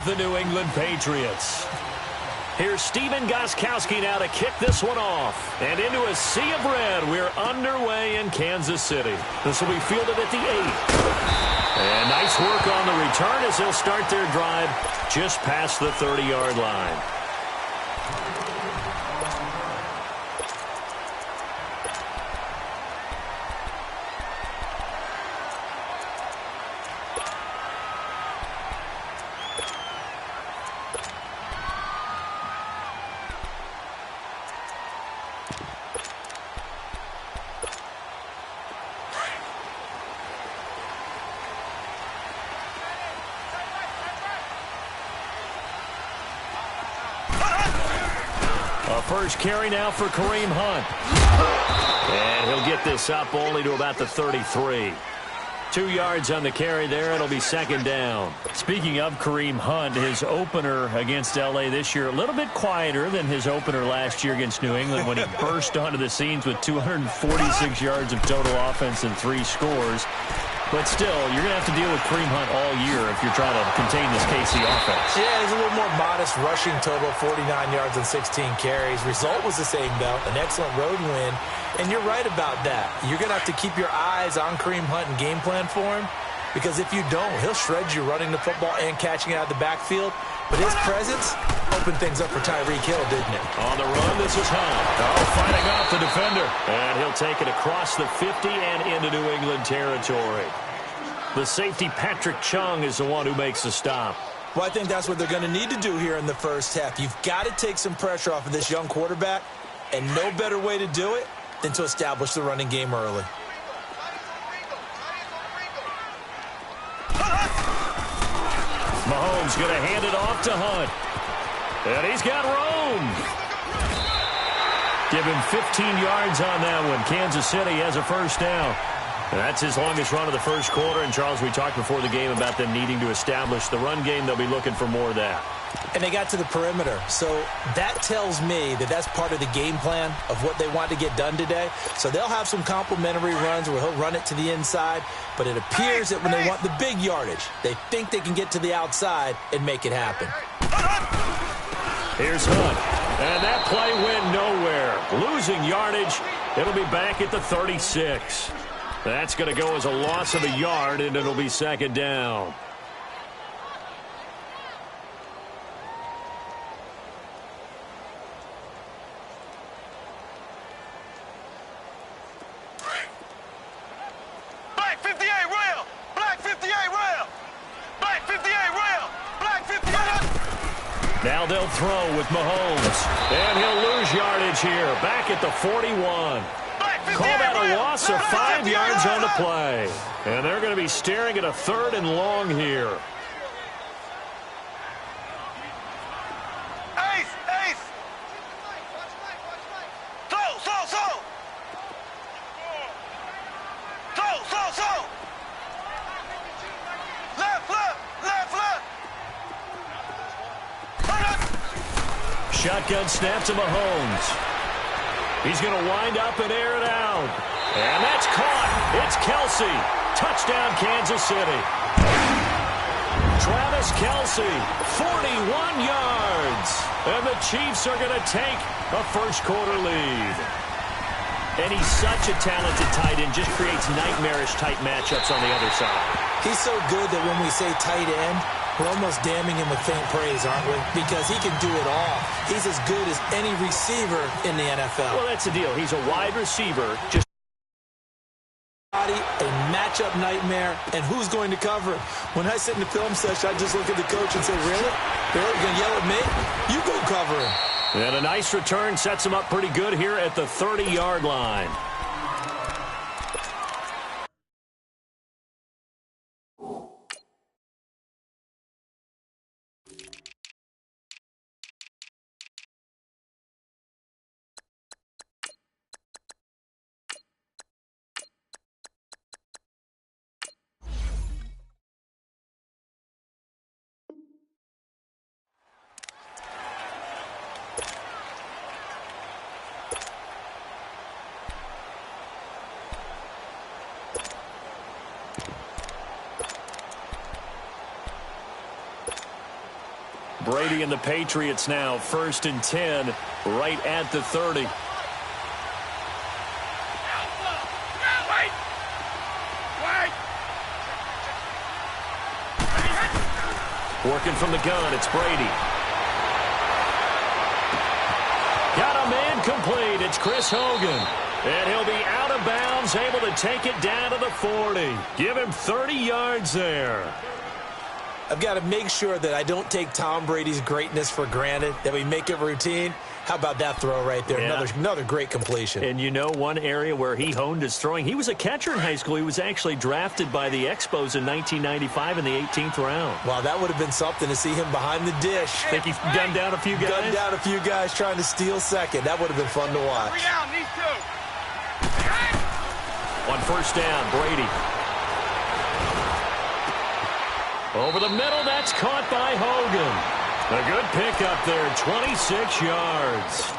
the New England Patriots. Here's Steven Gostkowski now to kick this one off. And into a sea of red, we're underway in Kansas City. This will be fielded at the 8. And nice work on the return as they'll start their drive just past the 30-yard line. First carry now for Kareem Hunt. And he'll get this up only to about the 33. 2 yards on the carry there. It'll be second down. Speaking of Kareem Hunt, his opener against L.A. this year, a little bit quieter than his opener last year against New England when he burst onto the scenes with 246 yards of total offense and 3 scores. But still, you're going to have to deal with Kareem Hunt all year if you're trying to contain this KC offense. Yeah, he's a little more modest rushing total, 49 yards and 16 carries. Result was the same, though, an excellent road win. And you're right about that. You're going to have to keep your eyes on Kareem Hunt and game plan for him, because if you don't, he'll shred you running the football and catching it out of the backfield. But his presence opened things up for Tyreek Hill, didn't it? On the run, this is Hunt. Oh, fighting off the defender. And he'll take it across the 50 and into New England territory. The safety, Patrick Chung, is the one who makes the stop. Well, I think that's what they're going to need to do here in the first half. You've got to take some pressure off of this young quarterback, and no better way to do it than to establish the running game early. Mahomes going to hand it off to Hunt. And he's got room. Give him 15 yards on that one. Kansas City has a first down. That's his longest run of the first quarter. And, Charles, we talked before the game about them needing to establish the run game. They'll be looking for more of that. And they got to the perimeter. So that tells me that that's part of the game plan of what they want to get done today. So they'll have some complimentary runs where he'll run it to the inside. But it appears that when they want the big yardage, they think they can get to the outside and make it happen. Here's Hunt. And that play went nowhere. Losing yardage. It'll be back at the 36. That's going to go as a loss of a yard, and it'll be second down. Black 58 rail! Black 58 rail! Black 58 rail! Black 58! Now they'll throw with Mahomes. And he'll lose yardage here. Back at the 41. Call that a loss of 5 yards on the play. And they're going to be staring at a 3rd and long here. Ace! Ace! Throw! Throw! Throw! Throw! Throw! Throw! Left! Left! Left! Left! Shotgun snap to Mahomes. He's going to wind up and air it out. And that's caught. It's Kelce. Touchdown, Kansas City. Travis Kelce, 41 yards. And the Chiefs are going to take a first-quarter lead. And he's such a talented tight end, just creates nightmarish-type matchups on the other side. He's so good that when we say tight end, we're almost damning him with faint praise, aren't we? Because he can do it all. He's as good as any receiver in the NFL. Well, that's the deal. He's a wide receiver. Just a matchup nightmare, and who's going to cover him? When I sit in the film session, I just look at the coach and say, really? They're going to yell at me? You go cover him. And a nice return sets him up pretty good here at the 30-yard line. Brady and the Patriots now 1st and 10, right at the 30. Working from the gun, it's Brady. Got a man complete. It's Chris Hogan. And he'll be out of bounds, able to take it down to the 40. Give him 30 yards there. I've got to make sure that I don't take Tom Brady's greatness for granted, that we make it routine. How about that throw right there? Yeah. Another great completion. And you know one area where he honed his throwing? He was a catcher in high school. He was actually drafted by the Expos in 1995 in the 18th round. Wow, that would have been something to see him behind the dish. Think he's gunned down a few guys? Gunned down a few guys trying to steal second. That would have been fun to watch. 3 down, these 2. On 1st down, Brady. Over the middle, that's caught by Hogan. A good pickup there, 26 yards.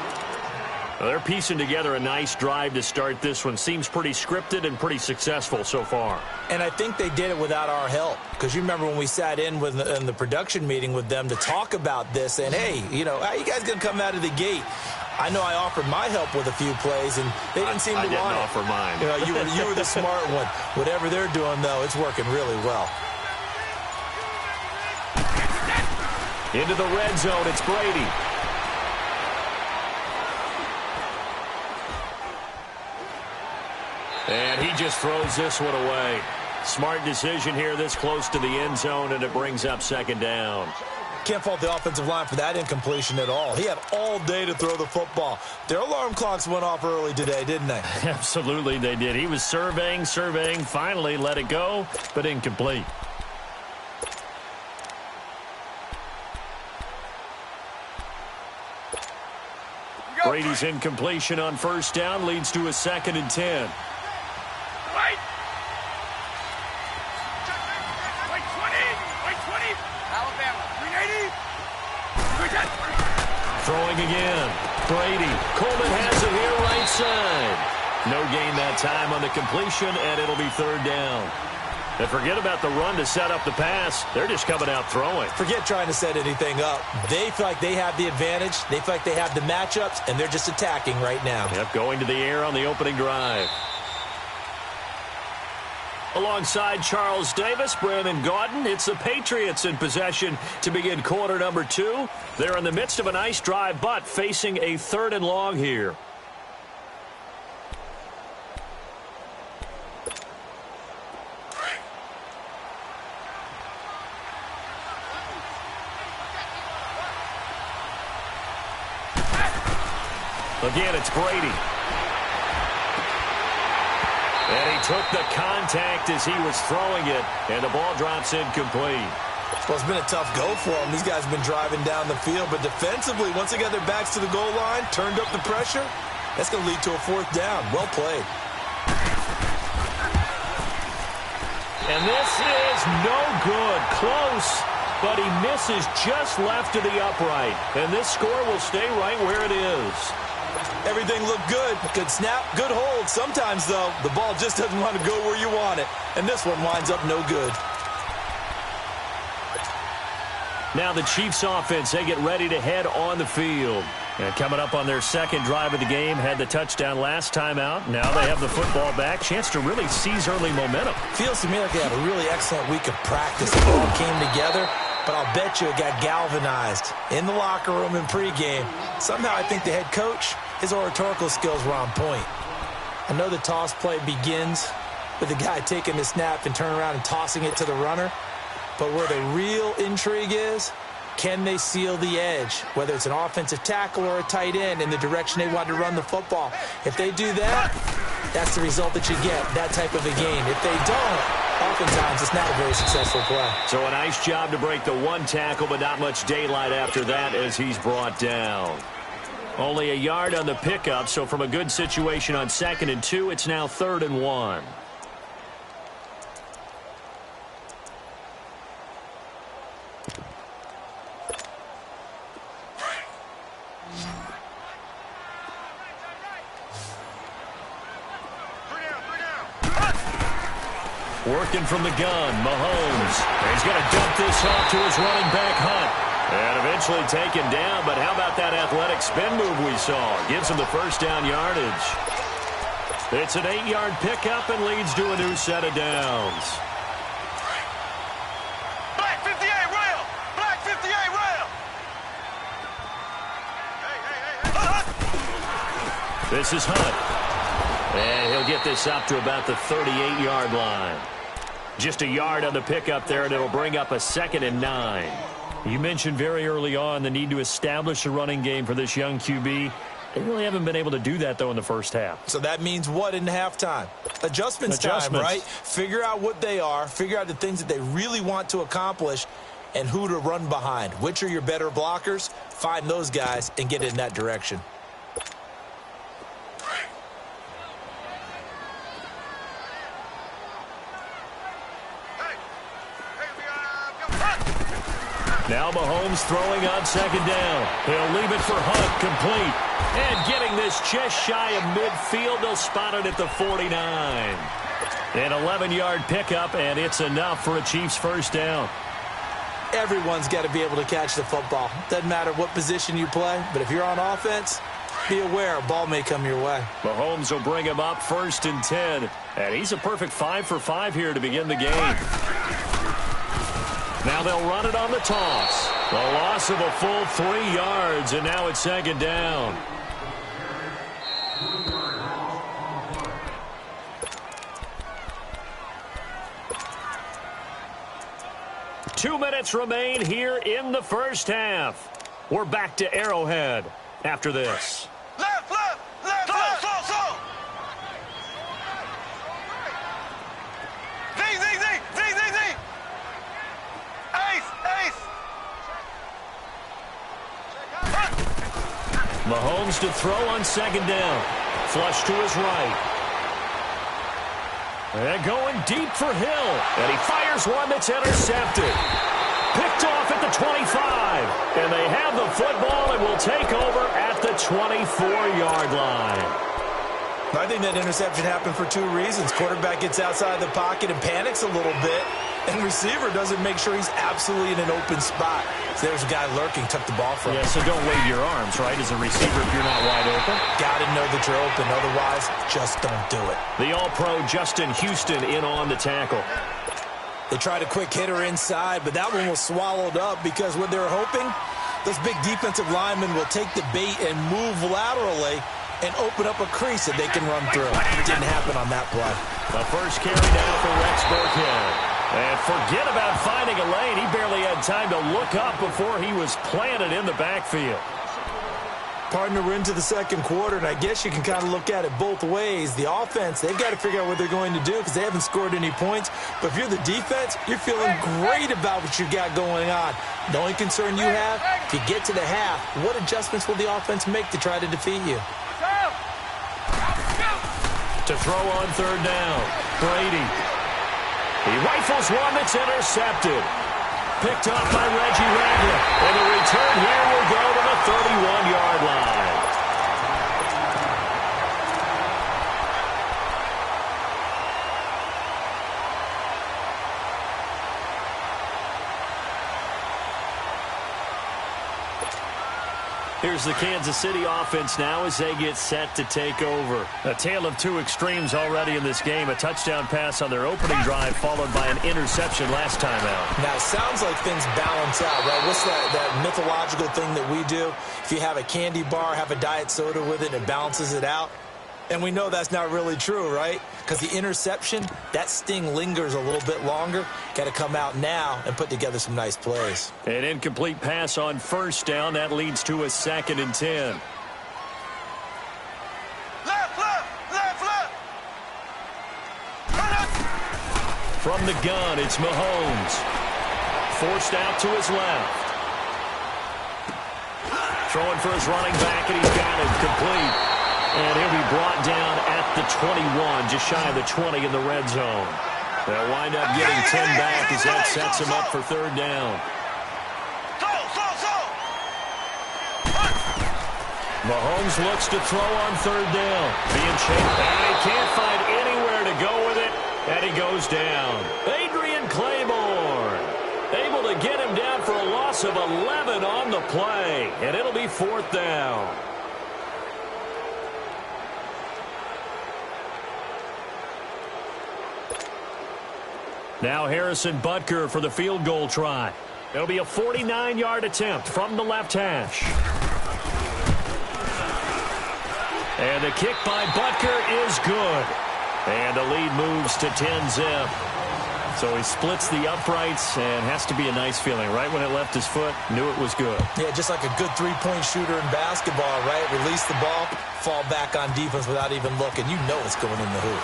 Well, they're piecing together a nice drive to start this one. Seems pretty scripted and pretty successful so far. And I think they did it without our help. Because you remember when we sat in the production meeting with them to talk about this, and hey, you know, how you guys going to come out of the gate? I know I offered my help with a few plays, and they didn't seem to want it. I didn't offer mine. You know, you were the smart one. Whatever they're doing, though, it's working really well. Into the red zone, it's Brady. And he just throws this one away. Smart decision here this close to the end zone, and it brings up 2nd down. Can't fault the offensive line for that incompletion at all. He had all day to throw the football. Their alarm clocks went off early today, didn't they? Absolutely, they did. He was surveying, finally let it go, but incomplete. Brady's incompletion on 1st down leads to a 2nd and 10. Wait 20. Alabama, 380. Throwing again. Brady. Coleman has it here right side. No gain that time on the completion, and it'll be 3rd down. And forget about the run to set up the pass. They're just coming out throwing. Forget trying to set anything up. They feel like they have the advantage. They feel like they have the matchups, and they're just attacking right now. Yep, going to the air on the opening drive. Alongside Charles Davis, Brandon Gaudin, it's the Patriots in possession to begin quarter number 2. They're in the midst of a nice drive, but facing a 3rd and long here. Again, it's Brady. And he took the contact as he was throwing it, and the ball drops incomplete. Well, it's been a tough go for them. These guys have been driving down the field, but defensively, once they got their backs to the goal line, turned up the pressure, that's going to lead to a 4th down. Well played. And this is no good. Close, but he misses just left of the upright. And this score will stay right where it is. Everything looked good. Good snap, good hold. Sometimes, though, the ball just doesn't want to go where you want it. And this one winds up no good. Now the Chiefs offense, they get ready to head on the field. And coming up on their 2nd drive of the game, had the touchdown last time out. Now they have the football back. Chance to really seize early momentum. Feels to me like they had a really excellent week of practice. It all came together. But I'll bet you it got galvanized in the locker room in pregame. Somehow I think the head coach, his oratorical skills were on point. I know the toss play begins with the guy taking the snap and turning around and tossing it to the runner. But where the real intrigue is, can they seal the edge? Whether it's an offensive tackle or a tight end in the direction they want to run the football. If they do that, that's the result that you get, that type of a game. If they don't, oftentimes it's not a very successful play. So a nice job to break the 1 tackle, but not much daylight after that as he's brought down. Only a yard on the pickup, so from a good situation on 2nd and 2, it's now 3rd and 1. Working from the gun, Mahomes. He's going to dump this off to his running back, Hunt. And eventually taken down, but how about that athletic spin move we saw? Gives him the first down yardage. It's an 8-yard pickup and leads to a new set of downs. Black 58 rail! Black 58 rail! This is Hunt. And he'll get this up to about the 38-yard line. Just a yard on the pickup there, and it'll bring up a 2nd and 9. You mentioned very early on the need to establish a running game for this young QB. They really haven't been able to do that, though, in the first half. So that means what in halftime? Adjustments time, right? Figure out what they are, figure out the things that they really want to accomplish, and who to run behind. Which are your better blockers? Find those guys and get in that direction. Now Mahomes throwing on 2nd down. He'll leave it for Hunt, complete. And getting this just shy of midfield, they'll spot it at the 49. An 11-yard pickup, and it's enough for a Chiefs first down. Everyone's got to be able to catch the football. Doesn't matter what position you play, but if you're on offense, be aware a ball may come your way. Mahomes will bring him up 1st and 10. And he's a perfect 5 for 5 here to begin the game. Now they'll run it on the toss. The loss of a full 3 yards, and now it's 2nd down. Two minutes remain here in the first half. We're back to Arrowhead after this. Left, left, left, left. So. Z. Ace. Mahomes to throw on 2nd down. Flush to his right. And going deep for Hill. And he fires one that's intercepted. Picked off at the 25. And they have the football and will take over at the 24-yard line. I think that interception happened for 2 reasons. Quarterback gets outside the pocket and panics a little bit, and receiver doesn't make sure he's absolutely in an open spot. So there's a guy lurking, took the ball from him. Yeah, so don't wave your arms, right, as a receiver if you're not wide open. Got to know that you're open. Otherwise, just don't do it. The All-Pro Justin Houston in on the tackle. They tried a quick hitter inside, but that one was swallowed up because what they were hoping, those big defensive linemen will take the bait and move laterally and open up a crease that they can run through. Didn't happen on that play. The first carry now for Rex Burkhead. And forget about finding a lane. He barely had time to look up before he was planted in the backfield. Partner, we're into the second quarter, and I guess you can kind of look at it both ways. The offense, they've got to figure out what they're going to do because they haven't scored any points. But if you're the defense, you're feeling great about what you got going on. The only concern you have, if you get to the half, what adjustments will the offense make to try to defeat you? To throw on 3rd down, Brady. He rifles one that's intercepted. Picked up by Reggie Ragland. And the return here will go to the 31-yard line. Here's the Kansas City offense now as they get set to take over. A tale of 2 extremes already in this game. A touchdown pass on their opening drive followed by an interception last time out. Now, it sounds like things balance out, right? What's that mythological thing that we do? If you have a candy bar, have a diet soda with it, and it balances it out. And we know that's not really true, right? Because the interception, that sting lingers a little bit longer. Got to come out now and put together some nice plays. An incomplete pass on 1st down. That leads to a 2nd and 10. Left. From the gun, it's Mahomes. Forced out to his left. Throwing for his running back, and he's got it complete. And he'll be brought down at the 21, just shy of the 20 in the red zone. They'll wind up getting 10 back as that sets him up for 3rd down. Mahomes looks to throw on 3rd down. Being chased, and he can't find anywhere to go with it, and he goes down. Adrian Claiborne able to get him down for a loss of 11 on the play, and it'll be 4th down. Now Harrison Butker for the field goal try. It'll be a 49-yard attempt from the left hash. And the kick by Butker is good. And the lead moves to 10-zip. So he splits the uprights and has to be a nice feeling. Right when it left his foot, knew it was good. Yeah, just like a good three-point shooter in basketball, right? Release the ball, fall back on defense without even looking. You know it's going in the hoop.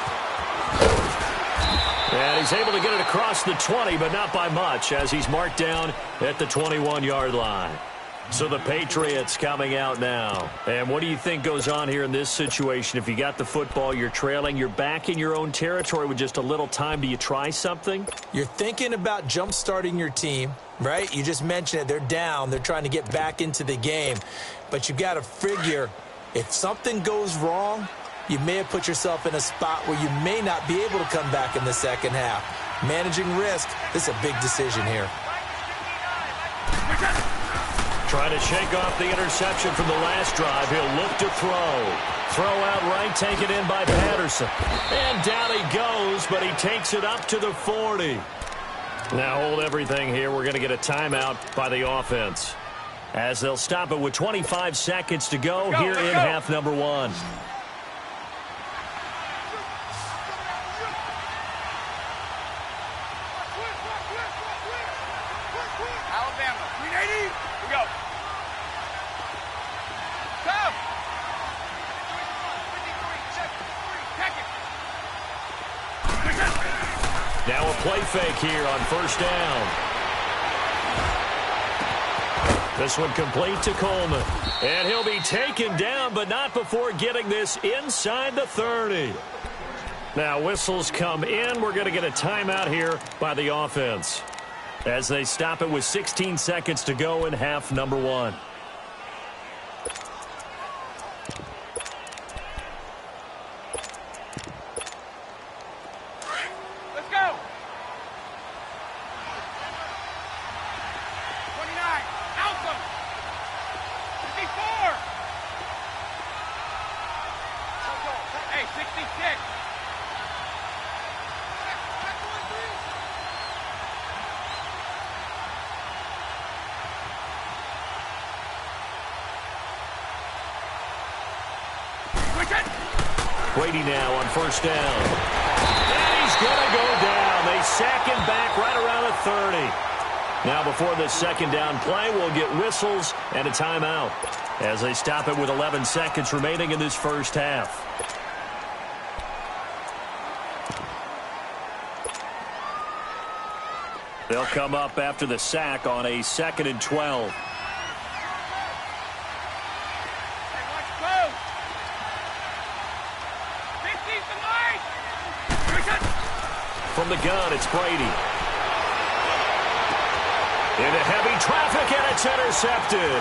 And he's able to get it across the 20, but not by much, as he's marked down at the 21-yard line. So the Patriots coming out now. And what do you think goes on here in this situation? If you got the football, you're trailing, you're back in your own territory with just a little time. Do you try something? You're thinking about jump-starting your team, right? You just mentioned it. They're down. They're trying to get back into the game. But you got to figure, if something goes wrong, you may have put yourself in a spot where you may not be able to come back in the second half. Managing risk, this is a big decision here. Trying to shake off the interception from the last drive. He'll look to throw. Throw out right, taken in by Patterson. And down he goes, but he takes it up to the 40. Now hold everything here. We're going to get a timeout by the offense, as they'll stop it with 25 seconds to go here in half number 1. Now a play fake here on first down. This one complete to Coleman. And he'll be taken down, but not before getting this inside the 30. Now whistles come in. We're going to get a timeout here by the offense, as they stop it with 16 seconds to go in half number 1. Brady now on first down. And he's going to go down. They sack him back right around the 30. Now before this second down play, we'll get whistles and a timeout, as they stop it with 11 seconds remaining in this first half. They'll come up after the sack on a 2nd and 12. From the gun, it's Brady. Into heavy traffic, and it's intercepted.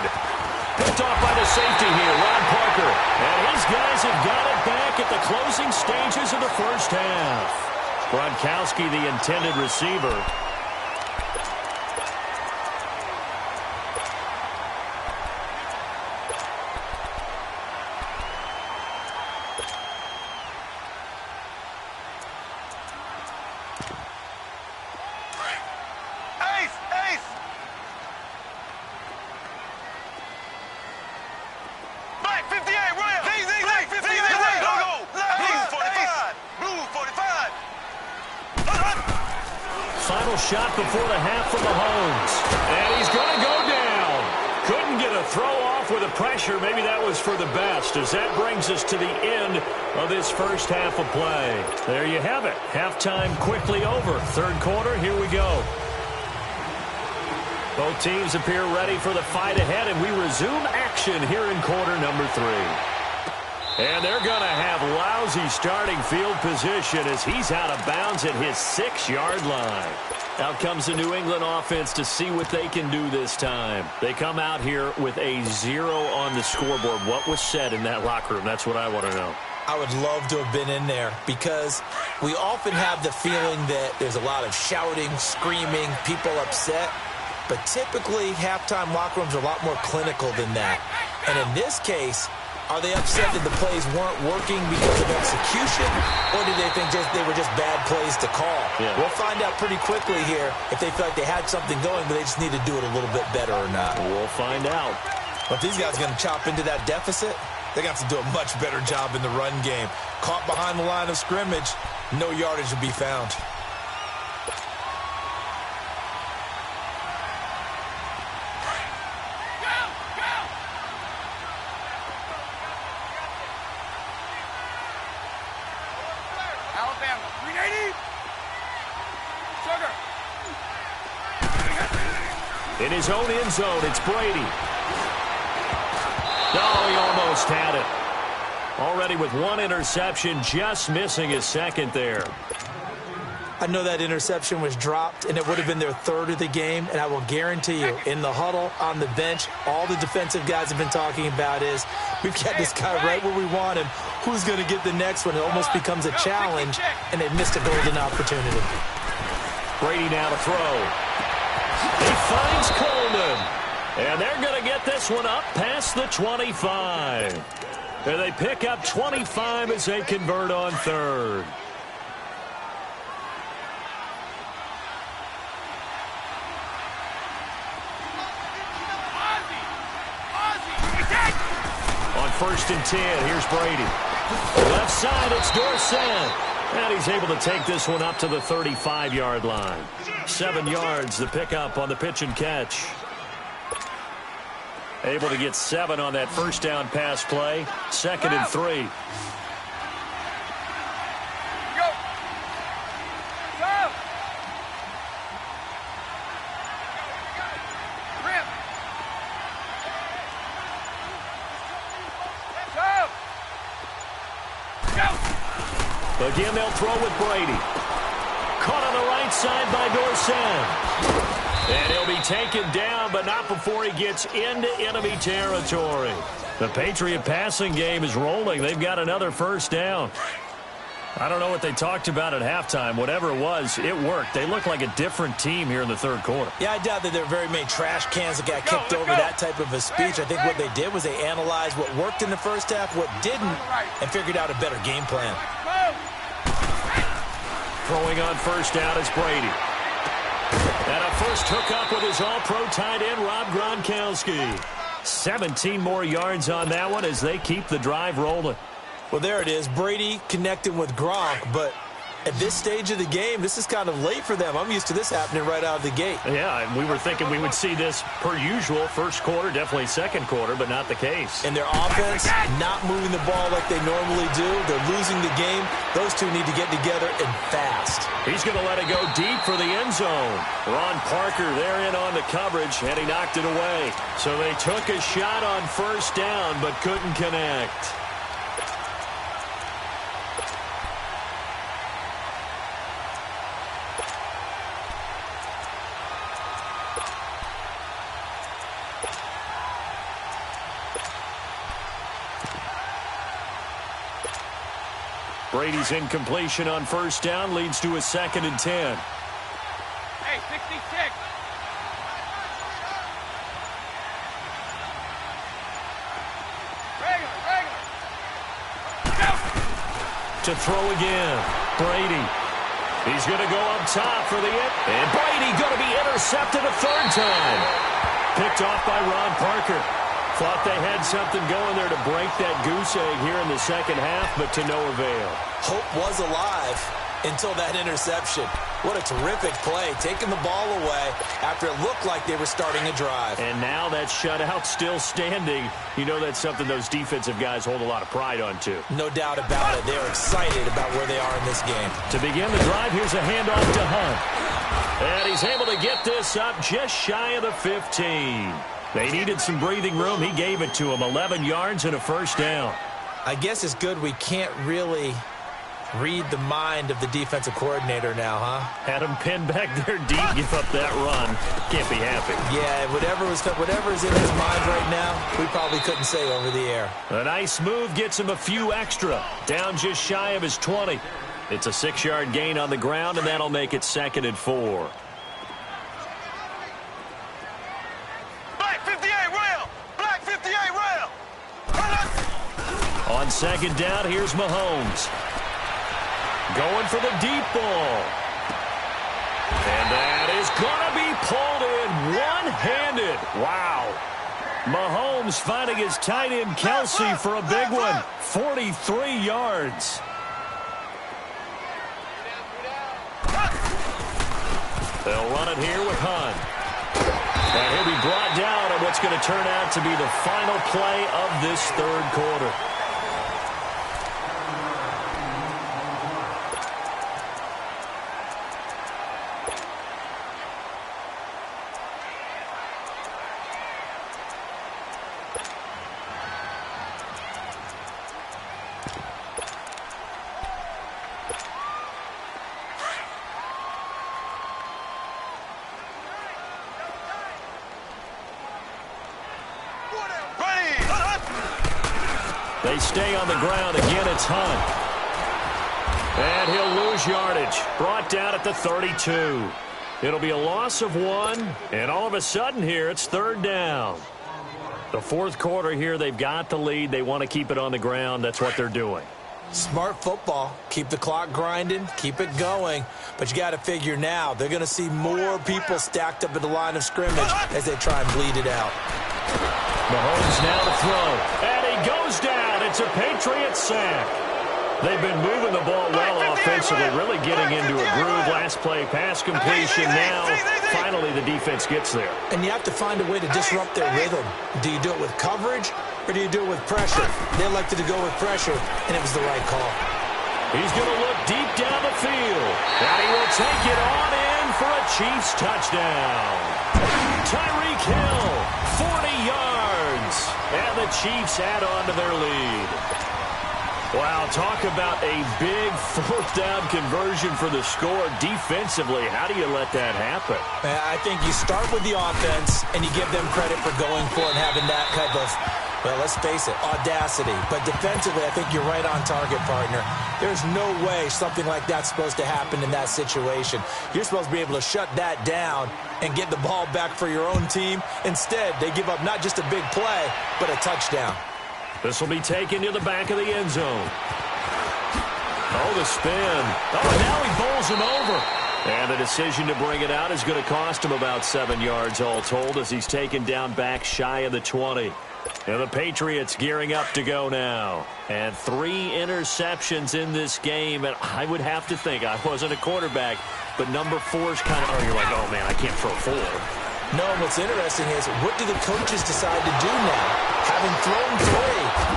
Picked off by the safety here, Ron Parker. And his guys have got it back at the closing stages of the first half. Gronkowski, the intended receiver. Shot before the half from Mahomes. And he's going to go down. Couldn't get a throw off with the pressure. Maybe that was for the best, as that brings us to the end of this first half of play. There you have it. Halftime quickly over. Third quarter, here we go. Both teams appear ready for the fight ahead, and we resume action here in quarter number 3. And they're going to have lousy starting field position, as he's out of bounds at his 6-yard line. Out comes the New England offense to see what they can do this time. They come out here with a 0 on the scoreboard. What was said in that locker room? That's what I want to know. I would love to have been in there, because we often have the feeling that there's a lot of shouting, screaming, people upset. but typically halftime locker rooms are a lot more clinical than that. And in this case, are they upset that the plays weren't working because of execution, or do they think they were just bad plays to call? Yeah. We'll find out pretty quickly here if they feel like they had something going, but they just need to do it a little bit better or not. We'll find out. But these guys are going to chop into that deficit. They got to do a much better job in the run game. Caught behind the line of scrimmage, no yardage to be found. Alabama, 380. Sugar. In his own end zone, it's Brady. Oh, he almost had it. Already with one interception, just missing his second there. I know that interception was dropped, and it would have been their third of the game, and I will guarantee you, in the huddle, on the bench, all the defensive guys have been talking about is, we've got this guy right where we want him. Who's going to get the next one? It almost becomes a challenge, and they missed a golden opportunity. Brady now to throw. He finds Coleman. And they're going to get this one up past the 25. And they pick up 25 as they convert on third. On 1st and 10, here's Brady. Left side, it's Dorsett. And he's able to take this one up to the 35-yard line. 7 yards, the pickup on the pitch and catch. Able to get 7 on that first down pass play. 2nd and 3. Go. Go. Rim. Go. Again, they'll throw with Brady. Caught on the right side by Dorsett. And he'll be taken down, but not before he gets into enemy territory. The Patriot passing game is rolling. They've got another first down. I don't know what they talked about at halftime. Whatever it was, it worked. They look like a different team here in the third quarter. Yeah, I doubt that there are very many trash cans that got kicked over that type of a speech. I think what they did was they analyzed what worked in the first half, what didn't, and figured out a better game plan. Throwing on first down is Brady. And a first hookup with his all-pro tight end, Rob Gronkowski. 17 more yards on that one as they keep the drive rolling. Well, there it is. Brady connecting with Gronk, but at this stage of the game, this is kind of late for them. I'm used to this happening right out of the gate. Yeah, and we were thinking we would see this per usual. First quarter, definitely second quarter, but not the case. And their offense not moving the ball like they normally do. They're losing the game. Those two need to get together and fast. He's going to let it go deep for the end zone. Ron Parker there in on the coverage, and he knocked it away. So they took a shot on first down, but couldn't connect. Brady's incompletion on first down leads to a 2nd and 10. Hey, 66. Regular. Go. To throw again. Brady. He's going to go up top for the end. And Brady going to be intercepted a third time. Picked off by Ron Parker. Thought they had something going there to break that goose egg here in the second half, but to no avail. Hope was alive until that interception. What a terrific play, taking the ball away after it looked like they were starting a drive. And now that shutout still standing. You know that's something those defensive guys hold a lot of pride on, too. No doubt about it. They're excited about where they are in this game. To begin the drive, here's a handoff to Hunt. And he's able to get this up just shy of the 15. They needed some breathing room. He gave it to them. 11 yards and a first down. I guess it's good we can't really read the mind of the defensive coordinator now, huh? Had him pinned back there deep, give up that run. Can't be happy. Yeah, whatever's in his mind right now, we probably couldn't say over the air. A nice move gets him a few extra. Down just shy of his 20. It's a 6-yard gain on the ground, and that'll make it 2nd and 4. On second down, here's Mahomes. Going for the deep ball. And that is going to be pulled in one-handed. Wow. Mahomes finding his tight end Kelsey for a big one. 43 yards. They'll run it here with Hunt. And he'll be brought down on what's going to turn out to be the final play of this third quarter. They stay on the ground. Again, it's Hunt. And he'll lose yardage. Brought down at the 32. It'll be a loss of 1. And all of a sudden here, it's third down. The fourth quarter here, they've got the lead. They want to keep it on the ground. That's what they're doing. Smart football. Keep the clock grinding. Keep it going. But you got to figure now, they're going to see more people stacked up at the line of scrimmage as they try and bleed it out. Mahomes now to throw. And he goes down. It's a Patriots sack. They've been moving the ball well offensively, really getting into a groove. Last play, pass completion. Now, finally, the defense gets there. And you have to find a way to disrupt their rhythm. Do you do it with coverage, or do you do it with pressure? They elected to go with pressure, and it was the right call. He's going to look deep down the field. And he will take it on in for a Chiefs touchdown. Tyreek Hill, 40 yards. And the Chiefs add on to their lead. Wow, talk about a big fourth down conversion for the score. Defensively, how do you let that happen? I think you start with the offense, and you give them credit for going for it and having that type of, well, let's face it, audacity. But defensively, I think you're right on target, partner. There's no way something like that's supposed to happen in that situation. You're supposed to be able to shut that down and get the ball back for your own team. Instead, they give up not just a big play, but a touchdown. This will be taken to the back of the end zone. Oh, the spin. Oh, and now he bowls him over. And the decision to bring it out is going to cost him about 7 yards all told as he's taken down back shy of the 20. And the Patriots gearing up to go now. And 3 interceptions in this game. And I would have to think, I wasn't a quarterback, but number 4's kind of, oh, you're like, oh, man, I can't throw 4. No, what's interesting is, what do the coaches decide to do now? Having thrown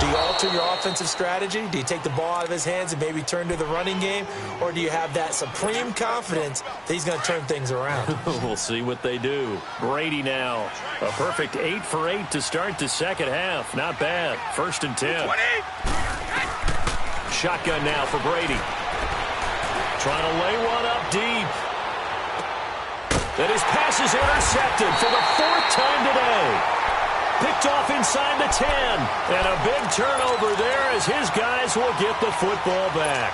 3, do you alter your offensive strategy? Do you take the ball out of his hands and maybe turn to the running game? Or do you have that supreme confidence that he's going to turn things around? We'll see what they do. Brady now. A perfect 8 for 8 to start the second half. Not bad. 1st and 10. Shotgun now for Brady. Trying to lay one up deep. And his pass is intercepted for the 4th time today. Picked off inside the 10. And a big turnover there as his guys will get the football back.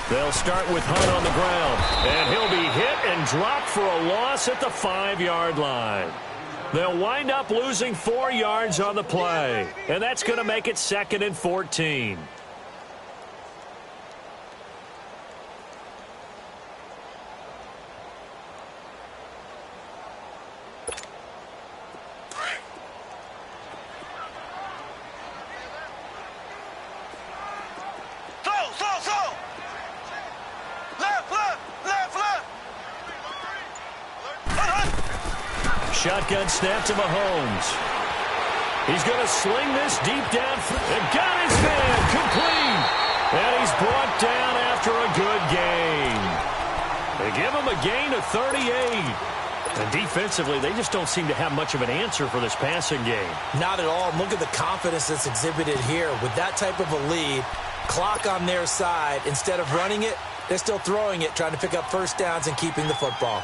They'll start with Hunt on the ground. And he'll be hit and dropped for a loss at the 5-yard line. They'll wind up losing 4 yards on the play. And that's going to make it 2nd and 14. Shotgun snap to Mahomes. He's going to sling this deep down. And got his man complete. And he's brought down after a good gain. They give him a gain of 38. And defensively, they just don't seem to have much of an answer for this passing game. Not at all. Look at the confidence that's exhibited here. With that type of a lead, clock on their side, instead of running it, they're still throwing it, trying to pick up first downs and keeping the football.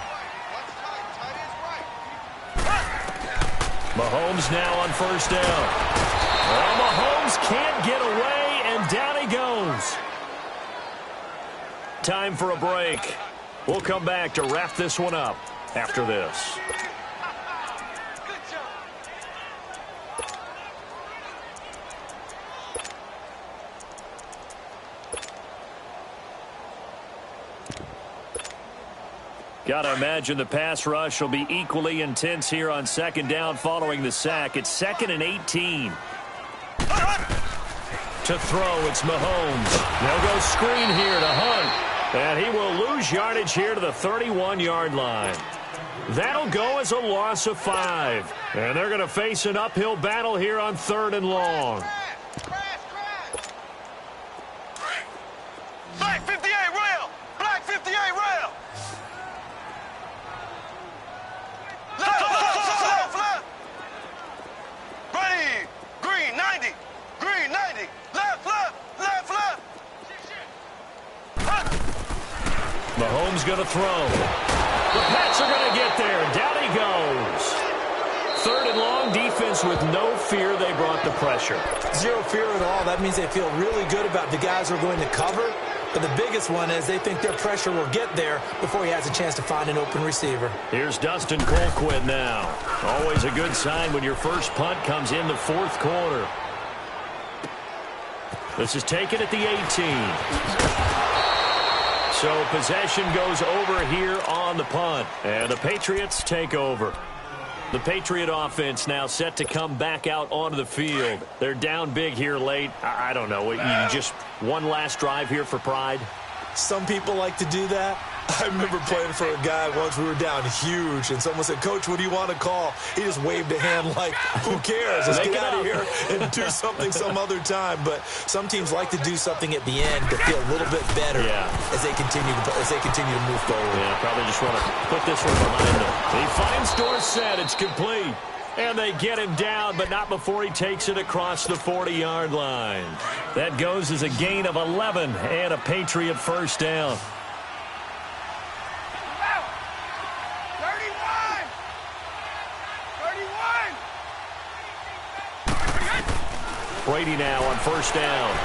Mahomes now on 1st down. Well, Mahomes can't get away, and down he goes. time for a break. We'll come back to wrap this one up after this. Gotta imagine the pass rush will be equally intense here on second down following the sack. It's 2nd and 18. To throw, it's Mahomes. They'll go screen here to Hunt. And he will lose yardage here to the 31-yard line. That'll go as a loss of 5. And they're going to face an uphill battle here on 3rd and long. Black 58 rail! Black 58 rail! Left. Ready! Green 90! Green 90! Left. Mahomes going to throw. The Pats are going to get there. Down he goes. 3rd and long, defense with no fear. They brought the pressure. Zero fear at all. That means they feel really good about the guys who are going to cover. But the biggest one is they think their pressure will get there before he has a chance to find an open receiver. Here's Dustin Colquitt now. Always a good sign when your first punt comes in the 4th quarter. This is taken at the 18. So possession goes over here on the punt. And the Patriots take over. The Patriot offense now set to come back out onto the field. They're down big here late. I don't know. You just one last drive here for pride? Some people like to do that. I remember playing for a guy once. We were down huge, and someone said, "Coach, what do you want to call?" He just waved a hand like, who cares? Let's get out of here and do something some other time. But some teams like to do something at the end to feel a little bit better as they continue to move forward. Yeah, probably just want to put this one behind them. He finds Dorsett. It's complete. And they get him down, but not before he takes it across the 40-yard line. That goes as a gain of 11 and a Patriot first down. 31! Brady now on first down.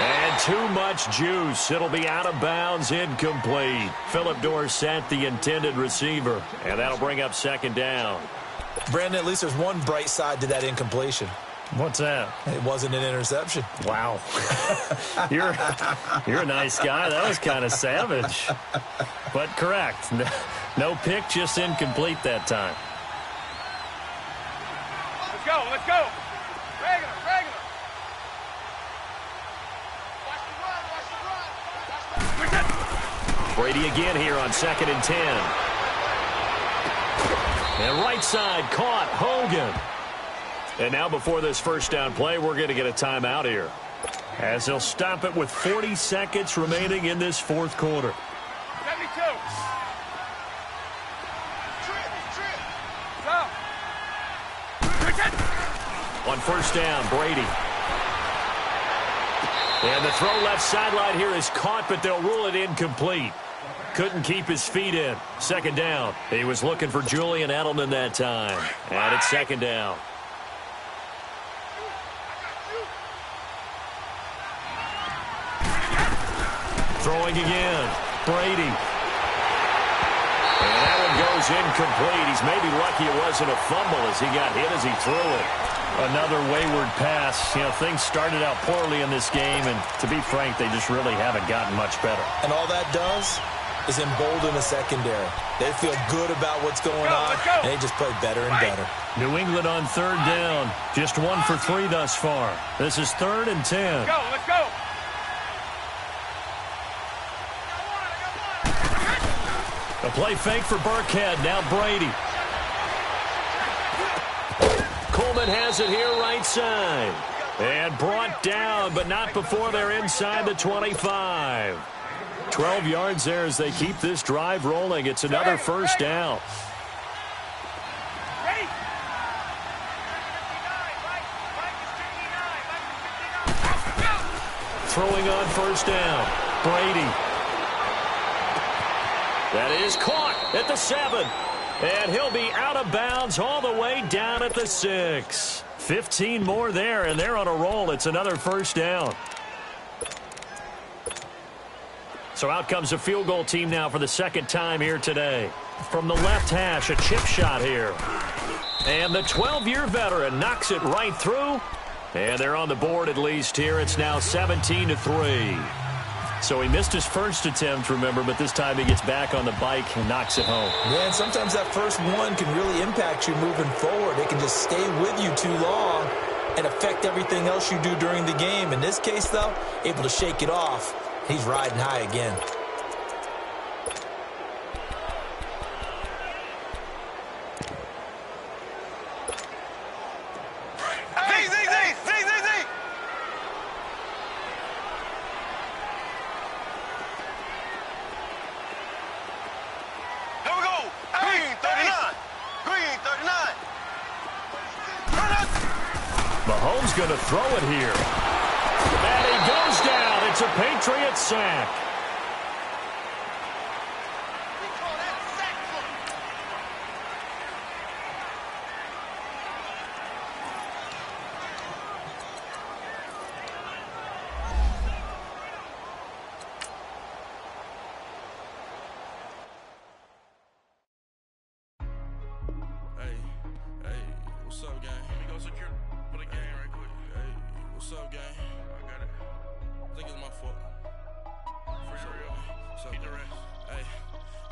And too much juice. It'll be out of bounds, incomplete. Philip Dorsett, the intended receiver. And that'll bring up second down. Brandon, at least there's one bright side to that incompletion. What's that? It wasn't an interception. Wow. You're a nice guy. That was kind of savage. But correct. No pick, just incomplete that time. Let's go. Regular. Brady again here on 2nd and 10. And right side caught Hogan. And now before this first down play, we're going to get a timeout here, as they'll stop it with 40 seconds remaining in this 4th quarter. 72. On first down, Brady. And the throw left sideline here is caught, but they'll rule it incomplete. Couldn't keep his feet in. Second down. He was looking for Julian Edelman that time. And it's second down. Throwing again. Brady. And that one goes incomplete. He's maybe lucky it wasn't a fumble as he got hit as he threw it. Another wayward pass. You know, things started out poorly in this game, and to be frank, they just really haven't gotten much better. And all that does is embolden the secondary. They feel good about what's going on, and they just play better and better. New England on third down. Just 1 for 3 thus far. This is 3rd and 10. Let's go. A play fake for Burkhead. Now Brady. Coleman has it here right side. And brought down, but not before they're inside the 25. 12 yards there as they keep this drive rolling. It's another first down. Throwing on first down. Brady. That is caught at the 7. And he'll be out of bounds all the way down at the 6. 15 more there, and they're on a roll. It's another first down. So out comes a field goal team now for the second time here today. From the left hash, a chip shot here. And the 12-year veteran knocks it right through. And they're on the board at least here. It's now 17-3. So he missed his first attempt, remember, but this time he gets back on the bike and knocks it home. Man, sometimes that first one can really impact you moving forward. It can just stay with you too long and affect everything else you do during the game. In this case, though, able to shake it off. He's riding high again. Mahomes going to throw it here. And he goes down. It's a Patriot sack. Hey, what's up, gang? Let me go secure for the game right quick. Hey, what's up, gang? I got it. I think it's my fault. For real. What's up, hey,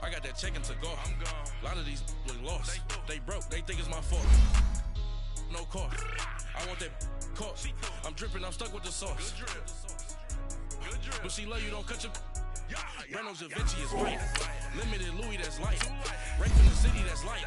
I got that check-in to go. I'm gone. A lot of these look lost. They broke. They think it's my fault. No car. I want that caught. I'm dripping. I'm stuck with the sauce. Good drip. But she love you. Don't cut your... Reynolds Da Vinci is white. Limited Louis, that's light. Right from the city, that's light.